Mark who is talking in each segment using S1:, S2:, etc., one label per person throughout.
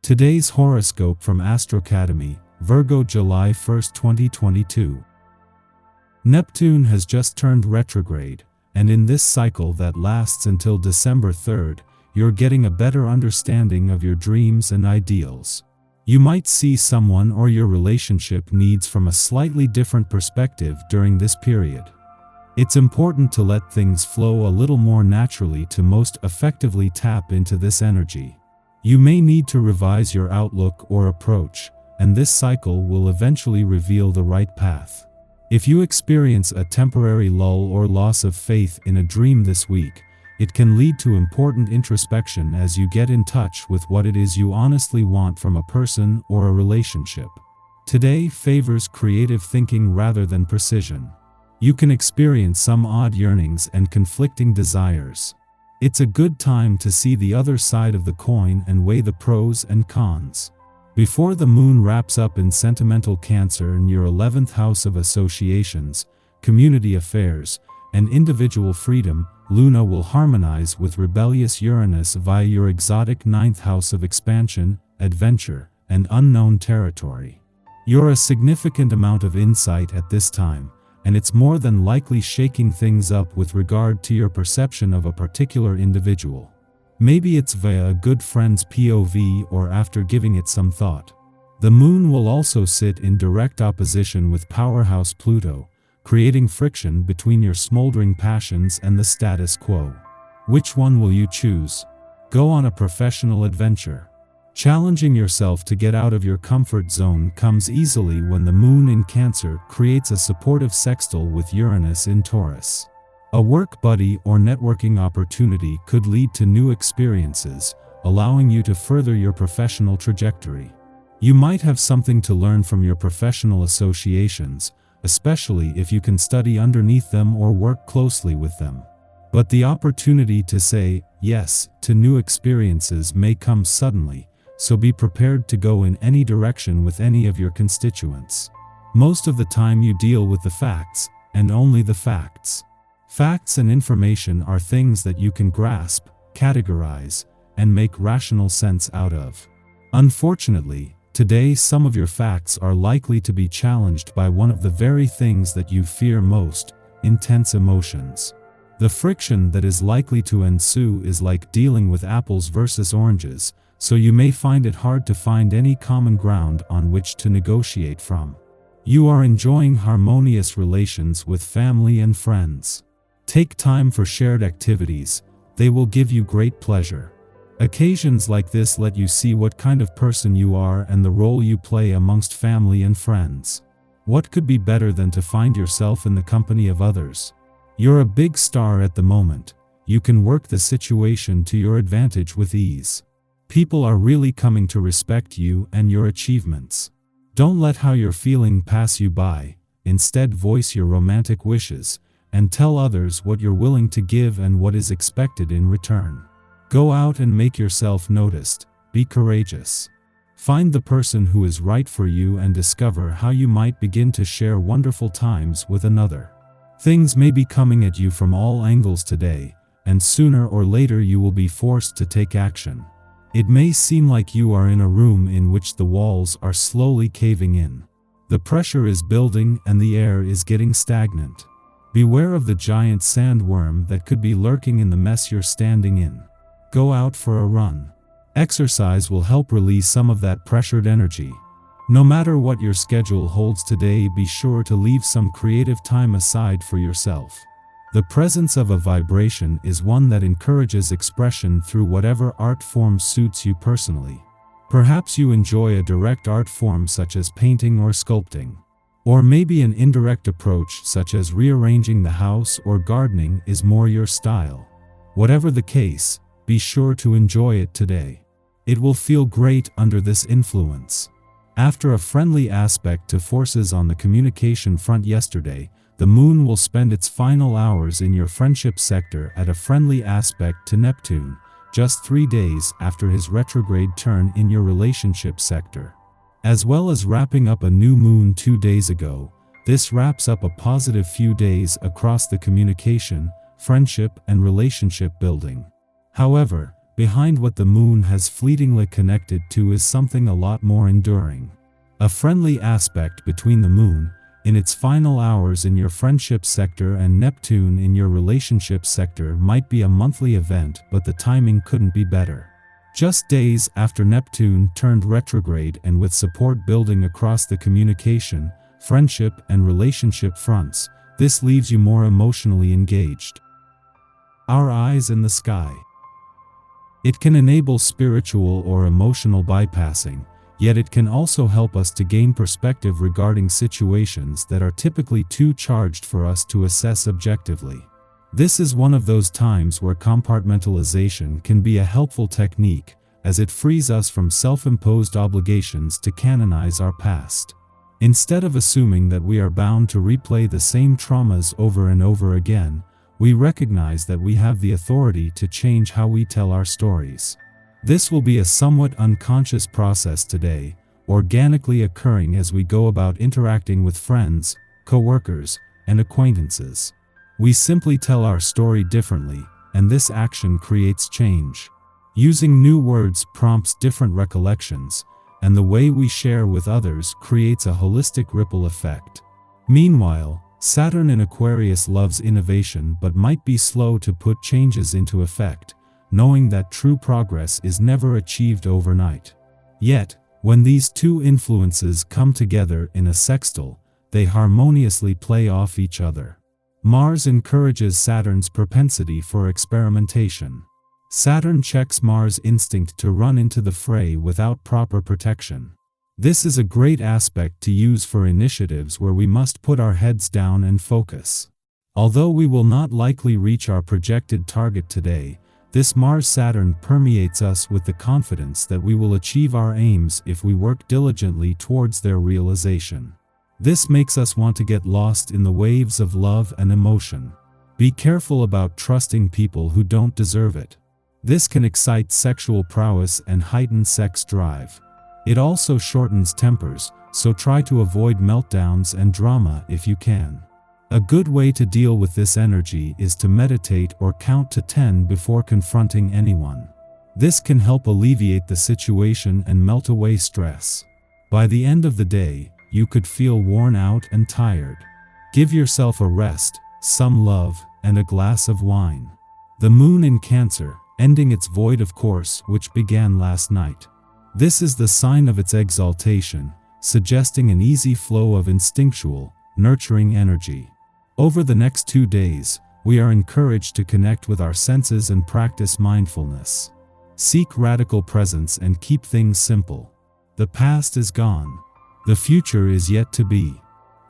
S1: Today's horoscope from Astrocademy, Virgo July 1, 2022. Neptune has just turned retrograde, and in this cycle that lasts until December 3rd, you're getting a better understanding of your dreams and ideals. You might see someone or your relationship needs from a slightly different perspective during this period. It's important to let things flow a little more naturally to most effectively tap into this energy. You may need to revise your outlook or approach, and this cycle will eventually reveal the right path. If you experience a temporary lull or loss of faith in a dream this week, it can lead to important introspection as you get in touch with what it is you honestly want from a person or a relationship. Today favors creative thinking rather than precision. You can experience some odd yearnings and conflicting desires. It's a good time to see the other side of the coin and weigh the pros and cons. Before the moon wraps up in sentimental Cancer in your 11th house of associations, community affairs, and individual freedom, Luna will harmonize with rebellious Uranus via your exotic 9th house of expansion, adventure, and unknown territory. You're a significant amount of insight at this time, and it's more than likely shaking things up with regard to your perception of a particular individual. Maybe it's via a good friend's POV or after giving it some thought. The moon will also sit in direct opposition with powerhouse Pluto, creating friction between your smoldering passions and the status quo. Which one will you choose? Go on a professional adventure. Challenging yourself to get out of your comfort zone comes easily when the moon in Cancer creates a supportive sextile with Uranus in Taurus. A work buddy or networking opportunity could lead to new experiences, allowing you to further your professional trajectory. You might have something to learn from your professional associations, especially if you can study underneath them or work closely with them. But the opportunity to say yes to new experiences may come suddenly, so be prepared to go in any direction with any of your constituents. Most of the time you deal with the facts, and only the facts. Facts and information are things that you can grasp, categorize, and make rational sense out of. Unfortunately, today some of your facts are likely to be challenged by one of the very things that you fear most: intense emotions. The friction that is likely to ensue is like dealing with apples versus oranges, so you may find it hard to find any common ground on which to negotiate from. You are enjoying harmonious relations with family and friends. Take time for shared activities, they will give you great pleasure. Occasions like this let you see what kind of person you are and the role you play amongst family and friends. What could be better than to find yourself in the company of others? You're a big star at the moment. You can work the situation to your advantage with ease. People are really coming to respect you and your achievements. Don't let how you're feeling pass you by, instead voice your romantic wishes, and tell others what you're willing to give and what is expected in return. Go out and make yourself noticed, be courageous. Find the person who is right for you and discover how you might begin to share wonderful times with another. Things may be coming at you from all angles today, and sooner or later you will be forced to take action. It may seem like you are in a room in which the walls are slowly caving in. The pressure is building and the air is getting stagnant. Beware of the giant sandworm that could be lurking in the mess you're standing in. Go out for a run. Exercise will help release some of that pressured energy. No matter what your schedule holds today, be sure to leave some creative time aside for yourself. The presence of a vibration is one that encourages expression through whatever art form suits you personally. Perhaps you enjoy a direct art form such as painting or sculpting. Or maybe an indirect approach such as rearranging the house or gardening is more your style. Whatever the case, be sure to enjoy it today. It will feel great under this influence. After a friendly aspect to forces on the communication front yesterday, the moon will spend its final hours in your friendship sector at a friendly aspect to Neptune, just 3 days after his retrograde turn in your relationship sector. As well as wrapping up a new moon 2 days ago, this wraps up a positive few days across the communication, friendship, and relationship building. However, behind what the moon has fleetingly connected to is something a lot more enduring. A friendly aspect between the moon, in its final hours in your friendship sector, and Neptune in your relationship sector might be a monthly event, but the timing couldn't be better. Just days after Neptune turned retrograde, and with support building across the communication, friendship, and relationship fronts, this leaves you more emotionally engaged. Our eyes in the sky. It can enable spiritual or emotional bypassing, yet it can also help us to gain perspective regarding situations that are typically too charged for us to assess objectively. This is one of those times where compartmentalization can be a helpful technique, as it frees us from self-imposed obligations to canonize our past. Instead of assuming that we are bound to replay the same traumas over and over again, we recognize that we have the authority to change how we tell our stories. This will be a somewhat unconscious process today, organically occurring as we go about interacting with friends, coworkers, and acquaintances. We simply tell our story differently, and this action creates change. Using new words prompts different recollections, and the way we share with others creates a holistic ripple effect. Meanwhile, Saturn in Aquarius loves innovation but might be slow to put changes into effect, knowing that true progress is never achieved overnight. Yet, when these two influences come together in a sextile, they harmoniously play off each other. Mars encourages Saturn's propensity for experimentation. Saturn checks Mars' instinct to run into the fray without proper protection. This is a great aspect to use for initiatives where we must put our heads down and focus. Although we will not likely reach our projected target today, this Mars-Saturn permeates us with the confidence that we will achieve our aims if we work diligently towards their realization. This makes us want to get lost in the waves of love and emotion. Be careful about trusting people who don't deserve it. This can excite sexual prowess and heighten sex drive. It also shortens tempers, so try to avoid meltdowns and drama if you can. A good way to deal with this energy is to meditate or count to 10 before confronting anyone. This can help alleviate the situation and melt away stress. By the end of the day, you could feel worn out and tired. Give yourself a rest, some love, and a glass of wine. The moon in Cancer, ending its void of course, which began last night. This is the sign of its exaltation, suggesting an easy flow of instinctual, nurturing energy. Over the next 2 days, we are encouraged to connect with our senses and practice mindfulness. Seek radical presence and keep things simple. The past is gone. The future is yet to be.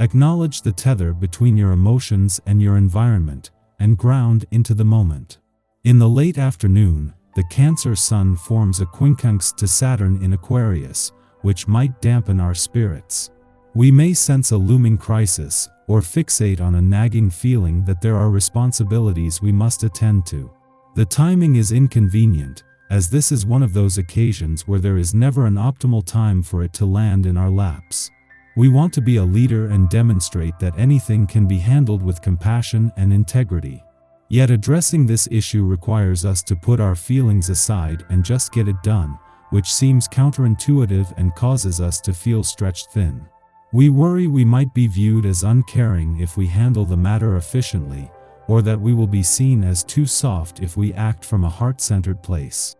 S1: Acknowledge the tether between your emotions and your environment, and ground into the moment. In the late afternoon, the Cancer Sun forms a quincunx to Saturn in Aquarius, which might dampen our spirits. We may sense a looming crisis, or fixate on a nagging feeling that there are responsibilities we must attend to. The timing is inconvenient, as this is one of those occasions where there is never an optimal time for it to land in our laps. We want to be a leader and demonstrate that anything can be handled with compassion and integrity. Yet addressing this issue requires us to put our feelings aside and just get it done, which seems counterintuitive and causes us to feel stretched thin. We worry we might be viewed as uncaring if we handle the matter efficiently, or that we will be seen as too soft if we act from a heart-centered place.